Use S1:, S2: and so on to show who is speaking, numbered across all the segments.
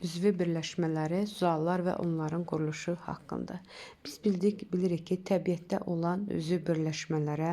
S1: üzvi birləşmələri, zulallar və onların quruluşu haqqında. Biz bilirik ki, təbiətdə olan üzvi birləşmələrə,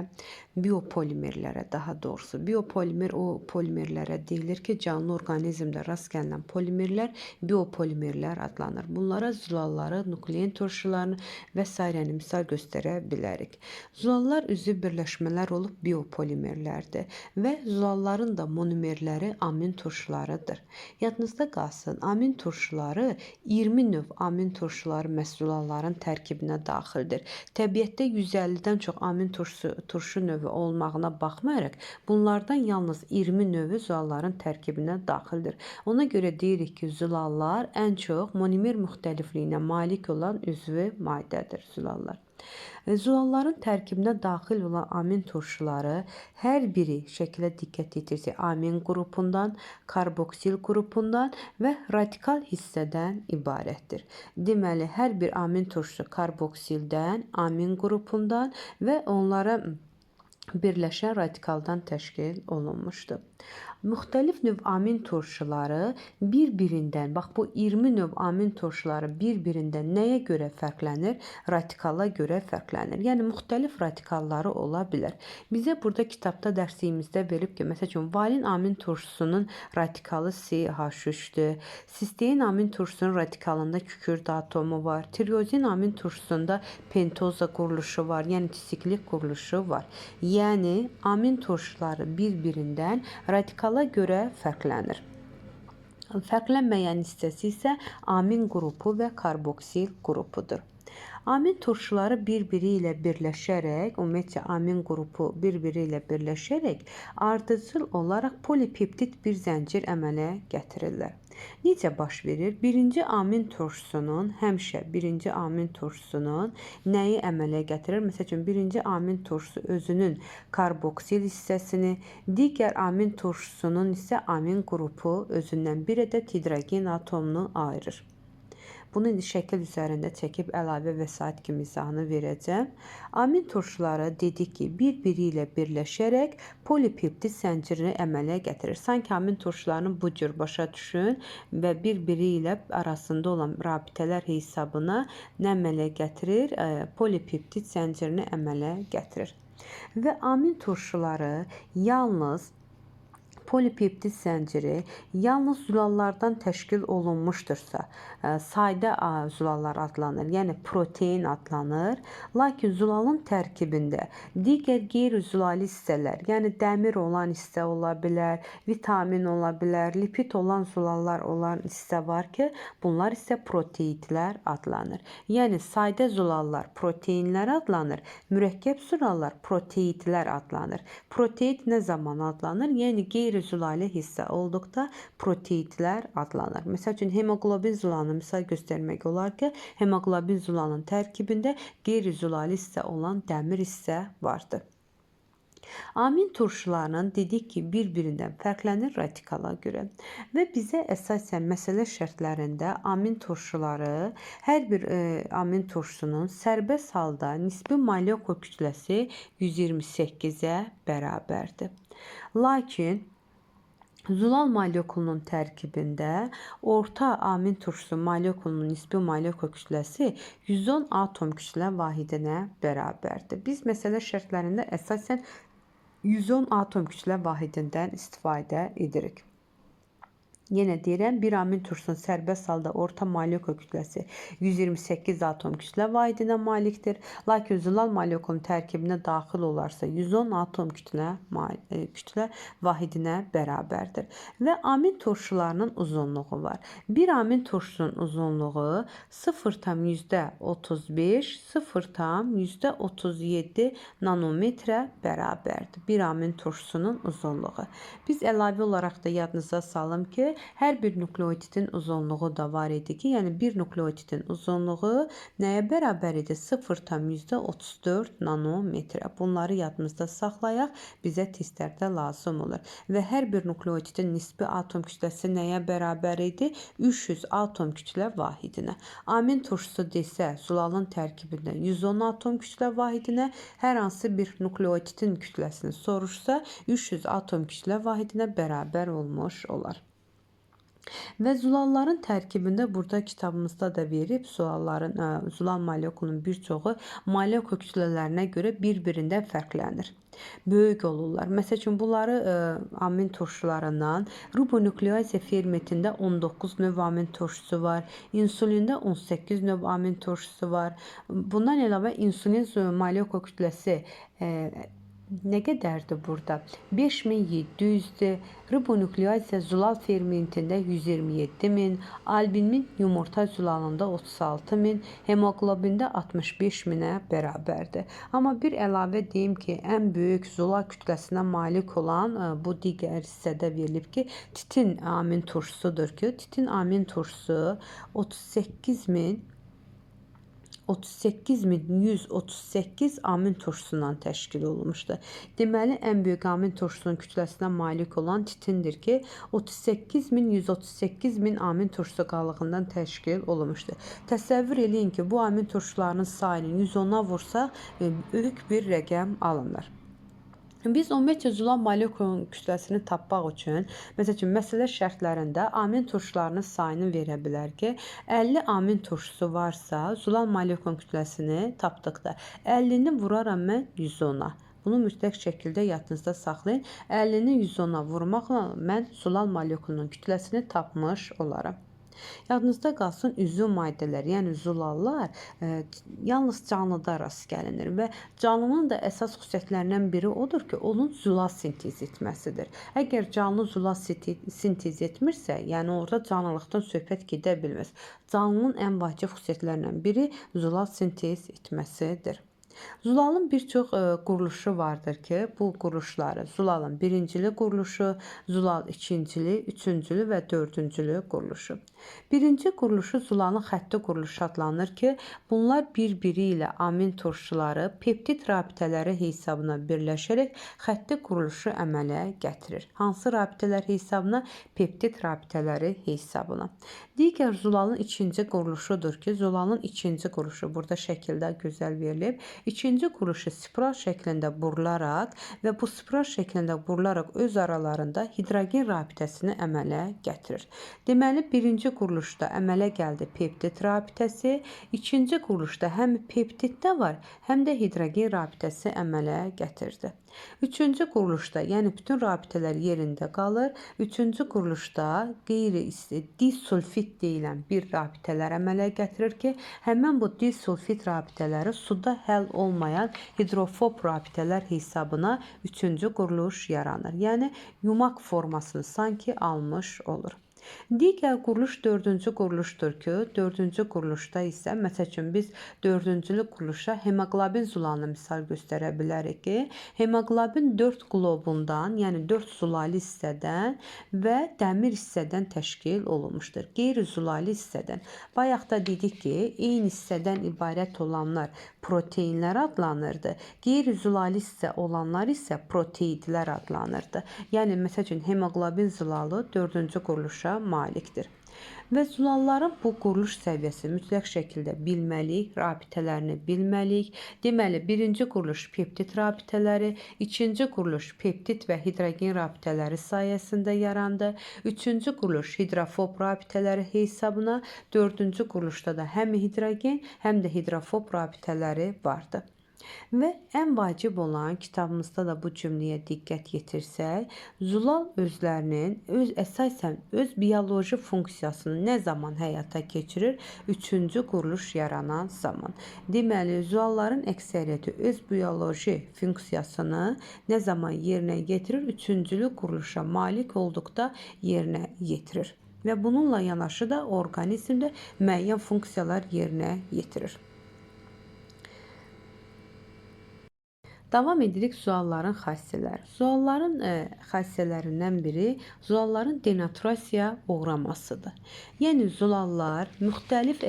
S1: biopolimerlərə daha doğrusu, biopolimer o polimerlərə deyilir ki, canlı orqanizmdə rast gəlinən polimerlər biopolimerlər adlanır. Bunlara zulalları, nuklein turşularını və s. misal göstərə bilərik. Zulallar üzvi birləşmələr olub biopolimerlərdir və zulalların da monomerləri amin turşularıdır. Yadınızda qalsın, amin turşuları 20 növ amin turşuları məhsulların tərkibinə daxildir. Təbiətdə 150-dən çox amin turşu növü olmağına baxmayaraq, bunlardan yalnız 20 növü zulalların tərkibinə daxildir. Ona görə deyirik ki, zulallar ən çox monomer müxtəlifliyinə malik olan üzvi maddədir zulallar. Zulalların tərkibinə daxil olan amin turşuları hər biri şəkilə diqqət yetirsək, amin qrupundan, karboksil qrupundan və radikal hissədən ibarətdir. Deməli, hər bir amin turşusu karboksildən, amin qrupundan və onlara birləşən radikaldan təşkil olunmuşdur. Müxtəlif növ amin turşuları bir-birindən, bax bu 20 növ amin turşuları bir-birindən nəyə görə fərqlənir? Radikala görə fərqlənir. Yəni, müxtəlif radikalları ola bilər. Bizə burada kitabda dərsliyimizdə verib ki, məsələn, valin amin turşusunun radikalı CH3-dür. Sistein amin turşusunun radikalında kükürt atomu var. Tirozin amin turşusunda pentoza quruluşu var, yəni disiklik quruluşu var. Yəni, amin turşuları bir-birindən radikala görə fərqlənir. Fərqlənməyən hissəsi isə amin qrupu və karboksil qrupudur. Amin turşuları bir-biri ilə birləşərək, ümumiyyətlə amin qrupu bir-biri ilə birləşərək ardıcıl olaraq polipeptid bir zəncir əmələ gətirirlər. Necə baş verir? Birinci amin turşusunun nəyi əmələ gətirir? Məsələn, birinci amin turşusu özünün karboksil hissəsini, digər amin turşusunun isə amin qrupu özündən bir ədəd hidrogen atomunu ayırır. Bunu indi şəkil üzərində çəkib əlavə vəsait kimi izahını verəcəm. Amin turşuları dedik ki, bir-biri ilə birləşərək polipeptid zəncirini əmələ gətirir. Sanki amin turşularını bu cür başa düşün və bir-biri ilə arasında olan rabitələr hesabına nə əmələ gətirir? Polipeptid zəncirini əmələ gətirir. Və amin turşuları polipeptid zənciri yalnız zulallardan təşkil olunmuşdursa, sadə zulallar adlanır, yəni protein adlanır. Lakin zulalın tərkibində digər qeyri-zülali hissələr, yəni dəmir olan hissə ola bilər, vitamin ola bilər, lipid olan zulallar olan hissə var ki, bunlar isə proteidlər adlanır. Yəni, sadə zulallar proteinlər adlanır, mürəkkəb zulallar proteidlər adlanır. Proteid nə zaman adlanır? Yəni, qeyri-zülali hissə olduqda proteidlər adlanır. Məsəl üçün, hemoqlobin zulalını misal göstərmək olar ki, hemoqlobin zulalının tərkibində qeyri-zülali hissə olan dəmir hissə vardır. Amin turşularının dedik ki, bir-birindən fərqlənir radikala görə və bizə əsasən məsələ şərtlərində amin turşuları, hər bir amin turşusunun sərbəst halda nisbi molekul kütləsi 128-ə bərabərdir. Lakin zulal molekulunun tərkibində orta amin turşusu molekulunun nisbi molekul kütləsi 110 atom kütlə vahidinə bərabərdir. Biz məsələ şərtlərində əsasən 110 atom kütlə vahidindən istifadə edirik. Yenə deyirəm, bir amin turşusunun sərbəst halda orta molekul kütləsi 128 atom kütlə vahidinə malikdir. Lakin zulal molekulun tərkibinə daxil olarsa 110 atom kütlə vahidinə bərabərdir. Və amin turşularının uzunluğu var. Bir amin turşusunun uzunluğu 0,35, 0,37 nanometrə bərabərdir. Bir amin turşusunun uzunluğu. Biz əlavə olaraq da yadınıza salım ki, hər bir nukleotidin uzunluğu da var idi ki, yəni bir nukleotidin uzunluğu nəyə bərabər idi? 0,34 nanometrə. Bunları yadımızda saxlayaq, bizə testlərdə lazım olur. Və hər bir nukleotidin nisbi atom kütləsi nəyə bərabər idi? 300 atom kütlə vahidinə. Amin turşusu desə, zulalın tərkibində 110 atom kütlə vahidinə, hər hansı bir nukleotidin kütləsini soruşsa, 300 atom kütlə vahidinə bərabər olmuş olar. Və zulalların tərkibində burada kitabımızda da verib, zulal molekulunun bir çoxu molekul kütlələrinə görə bir-birindən fərqlənir. Böyük olurlar. Məsəl üçün bunları amin turşularından ribonukleaziya fermentində 19 növ amin turşusu var. İnsulində 18 növ amin turşusu var. Bundan əlavə insulin molekul kütləsi nə qədərdir burada? 5700-dür. Ribonukleaziya zulal fermentində 127.000, albinin yumurta zulalında 36.000, hemoqlobində 65.000-ə bərabərdir. Amma bir əlavə deyim ki, ən böyük zulal kütləsinə malik olan bu digər hissədə verilib ki, titin amin turşusudur ki, titin amin turşusu 38.138 amin turşusundan təşkil olunmuşdur. Deməli, ən böyük amin turşusunun kütləsinə malik olan titindir ki, 38.138 amin turşusu qalığından təşkil olunmuşdur. Təsəvvür eləyin ki, bu amin turşularının sayını 110-a vursaq, böyük bir rəqəm alınır. Biz ümumiyyətlə zulal molekulunun kütləsini tapmaq üçün, məsəl üçün, məsələ şərtlərində amin turşularının sayını verə bilər ki, 50 amin turşusu varsa, zulal molekulunun kütləsini tapdıqda 50-ni vuraram mən 110-a. Bunu mütləq şəkildə yadınızda saxlayın. 50-ni 110-a vurmaqla mən zulal molekulunun kütləsini tapmış olaram. Yadınızda qalsın, üzvü maddələr, yəni zulallar yalnız canlıda rast gəlinir və canlının da əsas xüsusiyyətlərindən biri odur ki, onun zulal sintez etməsidir. Əgər canlı zulal sintez etmirsə, yəni orada canlılıqdan söhbət gedə bilməz. Canlının ən vacib xüsusiyyətlərindən biri zulal sintez etməsidir. Zulalın bir çox quruluşu vardır ki, bu quruluşları zulalın birincili quruluşu, zulal ikincili, üçüncülü və dördüncülü quruluşu. Birinci quruluşu zulalın xətti quruluşu adlanır ki, bunlar bir-biri ilə amin turşuları peptid rabitələri hesabına birləşərək xətti quruluşu əmələ gətirir. Hansı rabitələr hesabına? Peptid rabitələri hesabına. Digər zulalın ikinci quruluşudur ki, zulalın ikinci quruluşu burada şəkildə gözəl verilib. İkinci quruluşu spiral şəklində burularaq və bu spiral şəklində burularaq öz aralarında hidrogen rabitəsini əmələ gətirir. Deməli, birinci quruluşda əmələ gəldi peptid rabitəsi, ikinci quruluşda həm peptiddə var, həm də hidrogen rabitəsi əmələ gətirdi. Üçüncü quruluşda, yəni bütün rabitələr yerində qalır. Üçüncü quruluşda disulfit deyilən bir rabitələr əmələ gətirir ki, həmən bu disulfit rabitələri suda həll olmayan hidrofob rabitələr hesabına üçüncü quruluş yaranır. Yəni, yumaq formasını sanki almış olur. Digər quruluş dördüncü quruluşdur ki, dördüncü quruluşda isə, məsəl üçün, biz dördüncülü quruluşa hemoqlobin zulalını misal göstərə bilərik ki, hemoqlobin 4 qlobundan, yəni 4 zulali hissədən və dəmir hissədən təşkil olunmuşdur. Qeyri-zulali hissədən. Bayaq da dedik ki, eyni hissədən ibarət olanlar proteinlər adlanırdı. Qeyri-zulali hissə olanlar isə proteidlər adlanırdı. Yəni, məsəl üçün, hemoqlobin zulalı dördüncü quruluşa malikdir. Və zulalların bu quruluş səviyyəsini mütləq şəkildə bilməliyik, rabitələrini bilməliyik. Deməli, birinci quruluş peptid rabitələri, ikinci quruluş peptid və hidrogen rabitələri sayəsində yarandı. Üçüncü quruluş hidrofob rabitələri hesabına, dördüncü quruluşda da həm hidrogen, həm də hidrofob rabitələri vardı. Və ən vacib olan kitabımızda da bu cümləyə diqqət yetirsək, zulal özlərinin əsasən öz bioloji funksiyasını nə zaman həyata keçirir? Üçüncü quruluş yaranan zaman. Deməli, zulalların əksəriyyəti öz bioloji funksiyasını nə zaman yerinə yetirir? Üçüncülü quruluşa malik olduqda yerinə yetirir. Və bununla yanaşı da orqanizmdə müəyyən funksiyalar yerinə yetirir. Davam edirik zulalların xassələri. Zulalların xassələrindən biri zulalların denaturasiyaya uğramasıdır. Yəni, zulallar müxtəlif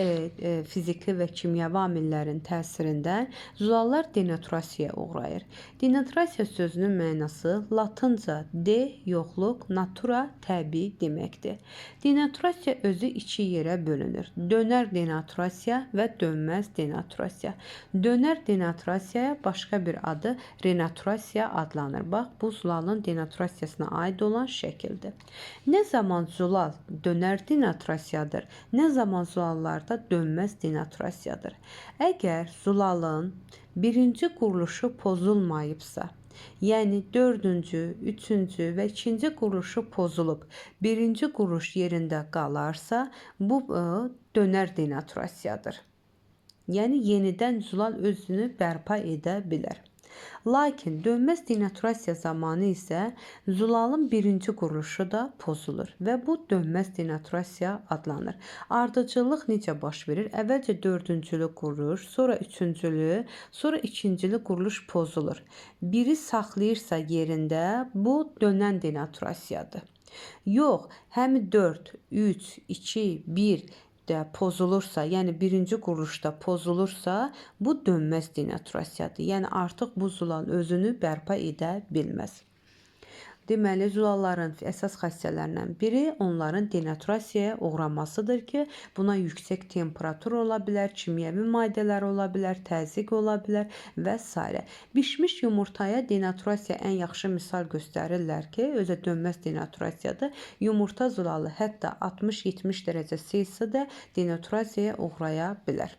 S1: fiziki və kimyəvi amillərin təsirindən zulallar denaturasiyaya uğrayır. Denaturasiya sözünün mənası latınca de, yoxluq, natura, təbii deməkdir. Denaturasiya özü iki yerə bölünür. Dönər denaturasiya və dönməz denaturasiya. Dönər denaturasiyaya başqa bir adı adı renaturasiya adlanır. Bax, bu zulalın denaturasiyasına aid olan şəkildir. Nə zaman zulal dönər denaturasiyadır, nə zaman zulallarda dönməz denaturasiyadır. Əgər zulalın birinci quruluşu pozulmayıbsa, yəni 4-cü, 3-cü və 2-ci quruluşu pozulub, birinci quruluş yerində qalarsa, bu dönər denaturasiyadır. Yəni yenidən zulal özünü bərpa edə bilər. Lakin dönməz denaturasiya zamanı isə zulalın birinci quruluşu da pozulur və bu dönməz denaturasiya adlanır. Ardıcıllıq necə baş verir? Əvvəlcə 4-cülü quruluş, sonra 3-cülü, sonra 2-cili quruluş pozulur. Biri saxlayırsa yerində, bu dönən denaturasiyadır. Yox, həm 4, 3, 2, 1 də pozulursa, yəni birinci quruluşda pozulursa, bu dönməz denaturasiyadır. Yəni artıq bu zulal özünü bərpa edə bilməz. Deməli, zulalların əsas xassiyələrindən biri onların denaturasiyaya uğramasıdır ki, buna yüksək temperatur ola bilər, kimyəvi maddələr ola bilər, təzyiq ola bilər və s. Bişmiş yumurtaya denaturasiya ən yaxşı misal göstərirlər ki, özə dönməz denaturasiyadır. Yumurta zulalı hətta 60-70 dərəcə Selsidə denaturasiyaya uğraya bilər.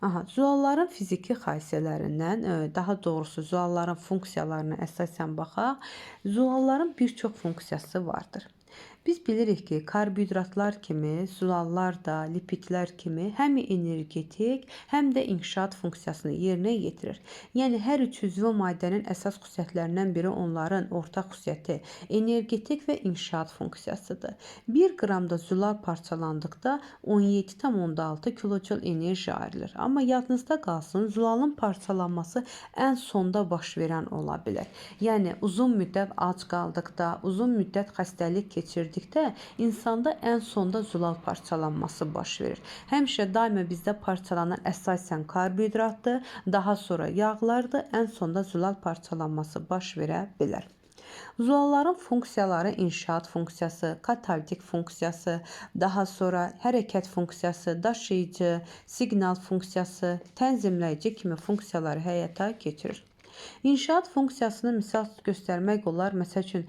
S1: Zulalların fiziki xassiyələrindən, daha doğrusu zulalların funksiyalarına əsasən baxaq. Zulalların bir çox funksiyası vardır. Biz bilirik ki, karbohidratlar kimi, zulallar da, lipidlər kimi həm energetik, həm də inşaat funksiyasını yerinə yetirir. Yəni, hər üç üzvü maddənin əsas xüsusiyyətlərindən biri onların ortaq xüsusiyyəti energetik və inşaat funksiyasıdır. 1 qramda zulal parçalandıqda 17,6 kilojul enerji ayrılır. Amma yadınızda qalsın, zulalın parçalanması ən sonda baş verən ola bilər. Yəni, uzun müddət ac qaldıqda, uzun müddət xəstəlik keçirdikdə insanda ən sonda zulal parçalanması baş verir. Həmişə daima bizdə parçalanan əsasən karbohidratdır, daha sonra yağlardır, ən sonda zulal parçalanması baş verə bilər. Zulalların funksiyaları inşaat funksiyası, katalitik funksiyası, daha sonra hərəkət funksiyası, daşıyıcı, siqnal funksiyası, tənzimləyici kimi funksiyaları həyata keçirir. İnşaat funksiyasını misal göstərmək olar. Məsəl üçün,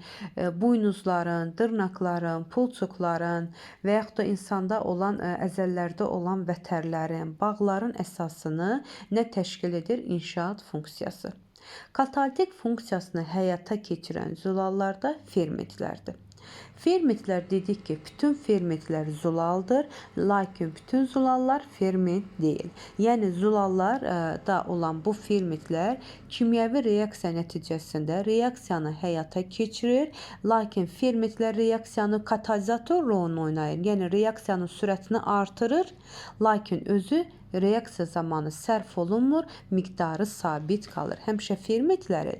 S1: buynuzların, dırnaqların, pulçuqların və yaxud da insanda olan, əzəllərdə olan vətərlərin, bağların əsasını nə təşkil edir? İnşaat funksiyası. Katalitik funksiyasını həyata keçirən zulallarda fermentlərdir. Fermentlər dedik ki, bütün fermentlər zulaldır, lakin bütün zulallar ferment deyil. Yəni, zulallarda olan bu fermentlər kimyəvi reaksiya nəticəsində reaksiyanı həyata keçirir, lakin fermentlər reaksiyanı katalizator rolunu oynayır. Yəni, reaksiyanın sürətini artırır, lakin özü reaksiya zamanı sərf olunmur, miqdarı sabit qalır. Həmişə fermentləri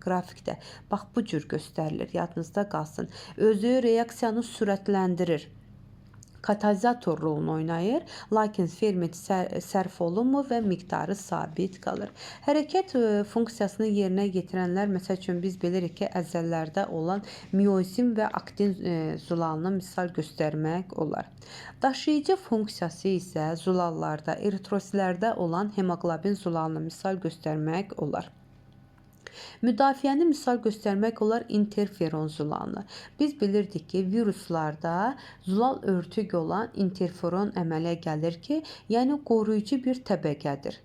S1: qrafikdə bax bu cür göstərilir, yadınızda qalsın. Özü reaksiyanı sürətləndirir. Katalizator rolunu oynayır, lakin ferment sərf olunmur və miqdarı sabit qalır. Hərəkət funksiyasını yerinə yetirənlər, məsəl üçün biz bilirik ki, əzəllərdə olan miozin və aktin zulalını misal göstərmək olar. Daşıyıcı funksiyası isə zulallarda, eritrositlərdə olan hemoqlobin zulalını misal göstərmək olar. Müdafiəni misal göstərmək olar interferon zulalını. Biz bilirdik ki, viruslarda zulal örtük olan interferon əmələ gəlir ki, yəni qoruyucu bir təbəqədir.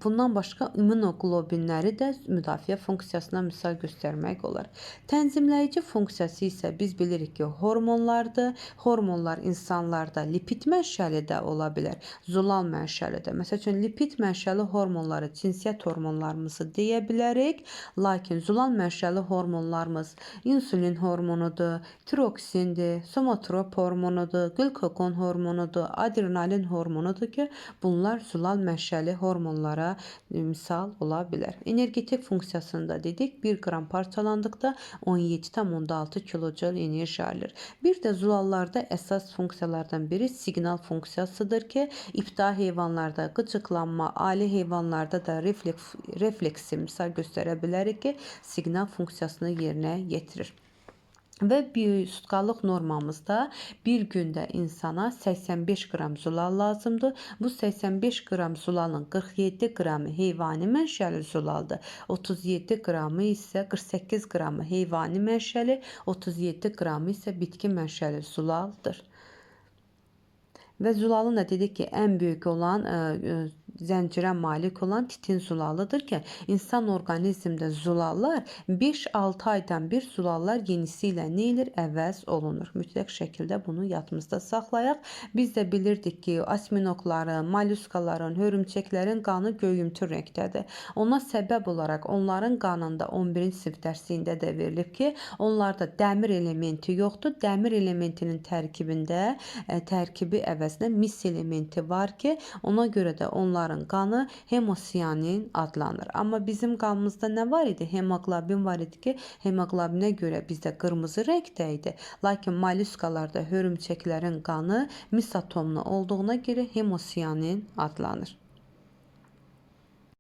S1: Bundan başqa immunoglobinləri də müdafiə funksiyasına misal göstərmək olar. Tənzimləyici funksiyası isə biz bilirik ki, hormonlardır. Hormonlar insanlarda lipid mənşəli də ola bilər, zulal mənşəli də. Məsəl üçün, lipid mənşəli hormonları cinsiyyət hormonlarımızı deyə bilərik, lakin zulal mənşəli hormonlarımız insulin hormonudur, tiroksindir, somatrop hormonudur, glikagon hormonudur, adrenalin hormonudur ki, bunlar zulal mənşəli hormonlara misal ola bilər. Energetik funksiyasında dedik, 1 qram parçalandıqda 17,6 kilojul enerji ayrılır. Bir də zulallarda əsas funksiyalardan biri siqnal funksiyasıdır ki, ibtidai heyvanlarda qıcıqlanma, ali heyvanlarda da refleksi misal göstərə bilərik ki, siqnal funksiyasını yerinə yetirir. Və biosutkalıq normamızda bir gündə insana 85 qram zulal lazımdır. Bu 85 qram zulalın 47 qramı heyvani mənşəli zulaldır. 37 qramı isə 48 qramı heyvani mənşəli, 37 qramı isə bitki mənşəli zulaldır. Və zulalın da dedik ki, ən böyük olan zəncirə malik olan titin zulalıdır ki, insan orqanizmdə zulallar 5-6 aydan bir zulallar yenisi ilə nə edir? Əvəz olunur. Mütləq şəkildə bunu yadımızda saxlayaq. Biz də bilirdik ki, asminoqların, molluskaların, hörümçəklərin qanı göyümtül rəngdədir. Ona səbəb olaraq onların qanında 11-ci sinif dərsliyində də verilib ki, onlarda dəmir elementi yoxdur. Dəmir elementinin tərkibində tərkibi əvəzinə mis elementi var ki, ona görə də onların qanı hemosiyanin adlanır. Amma bizim qanımızda nə var idi? Hemoqlobin var idi ki, hemoqlobinə görə bizdə qırmızı rəngdə idi. Lakin molluskalarda hörümçəklərin qanı mis atomlu olduğuna görə hemosiyanin adlanır.